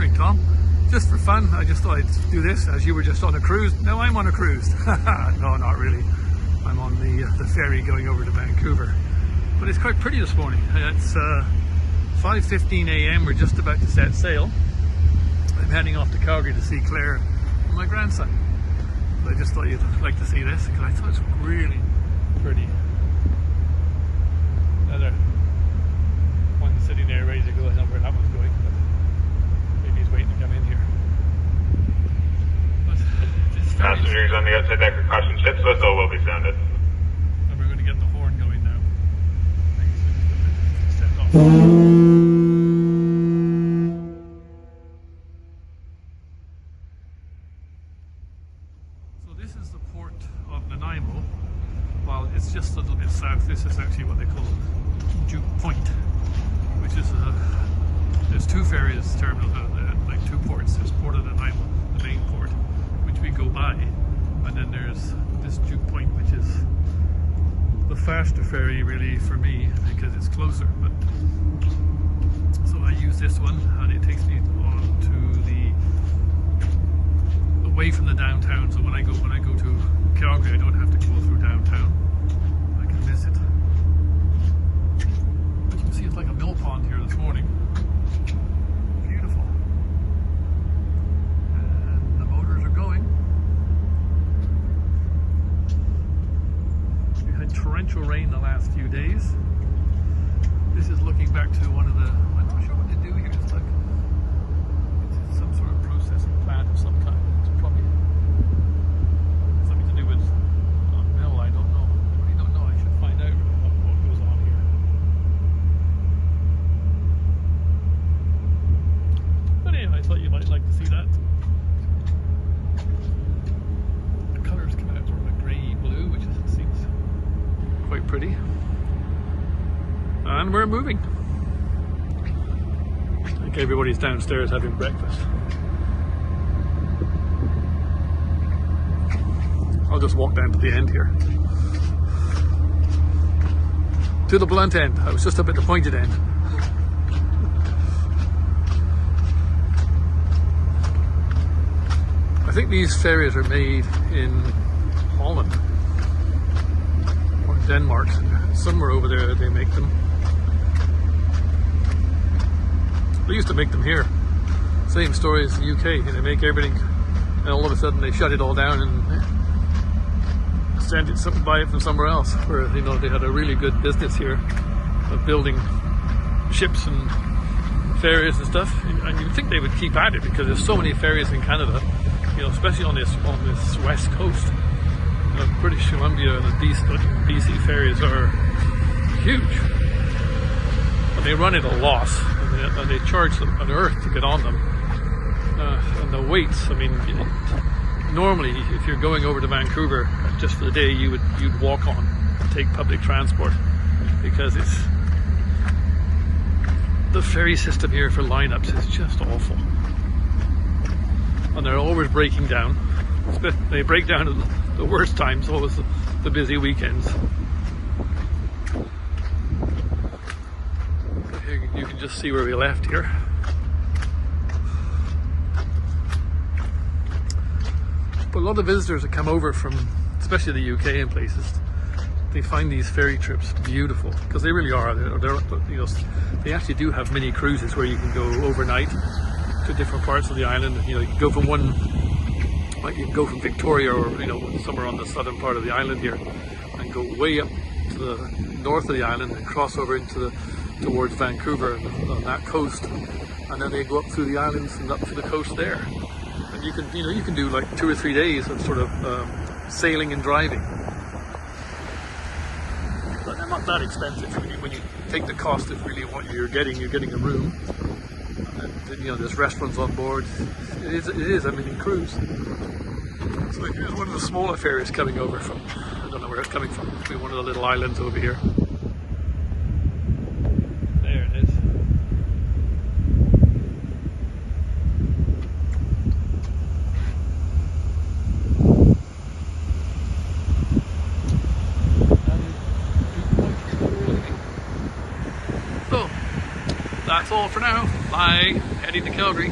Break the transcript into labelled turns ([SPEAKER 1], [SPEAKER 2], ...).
[SPEAKER 1] morning, Tom. Just for fun, I just thought I'd do this as you were just on a cruise. Now I'm on a cruise. No, not really. I'm on the ferry going over to Vancouver. But it's quite pretty this morning. It's 5:15 a.m. We're just about to set sail. I'm heading off to Calgary to see Claire and my grandson. But I just thought you'd like to see this because I thought it's really pretty. Another one sitting there ready to go. I don't know where that one's going, but maybe he's waiting to come in here. But
[SPEAKER 2] passengers on the outside deck are caution, ship whistle will be sounded.
[SPEAKER 1] And we're going to get the horn going now. Set off. So this is the port of Nanaimo. Well, it's just a little bit south. This is actually what they call Duke Point, which is there's two ferries terminals, like two ports. There's Port of Nanaimo, the main port, which we go by, and then there's this Duke Point, which is the faster ferry really for me because it's closer. But so I use this one, and it takes me on to the away from the downtown. So when I go to Calgary, I don't have to go through downtown. I can miss it. But you can see it's like a mill pond here this morning. Beautiful. And the motors are going. We had torrential rain the last few days. This is looking back to one of the, I'm not sure what they do here. It's like it's some sort of processing plant of some kind. It's probably something to do with a mill. I don't know. I really don't know. I should find out what goes on here. But anyway, I thought you might like to see that. The colours come out sort of a grey blue, which seems quite pretty. And we're moving. I think everybody's downstairs having breakfast. I'll just walk down to the end here. To the blunt end. I was just up at the pointed end. I think these ferries are made in Holland or Denmark. Somewhere over there they make them. They used to make them here. Same story as the UK. They make everything, and all of a sudden they shut it all down and buy it from somewhere else. Where they had a really good business here of building ships and ferries and stuff. And you'd think they would keep at it because there's so many ferries in Canada. Especially on this west coast. British Columbia and the BC ferries are huge. But they run at a loss, and they charge an earth to get on them. And the weights, normally if you're going over to Vancouver just for the day, you'd walk on and take public transport because the ferry system here for lineups is just awful. And they're always breaking down. They break down at the worst times, always the busy weekends. You can just see where we left here. But a lot of visitors that come over from, especially the UK and places, they find these ferry trips beautiful because they really are. They actually do have mini cruises where you can go overnight to different parts of the island. You can go from one, like you can go from Victoria or somewhere on the southern part of the island here, and go way up to the north of the island and cross over towards Vancouver on that coast, and then they go up through the islands and up to the coast there. And you can do like 2 or 3 days of sort of sailing and driving. But they're not that expensive when you take the cost of really what you're getting. You're getting a room. And there's restaurants on board. It is a mini cruise. So here's one of the smaller ferries coming over from, I don't know where it's coming from, maybe one of the little islands over here. There it is. So that's all for now. Bye. Heading to Calgary.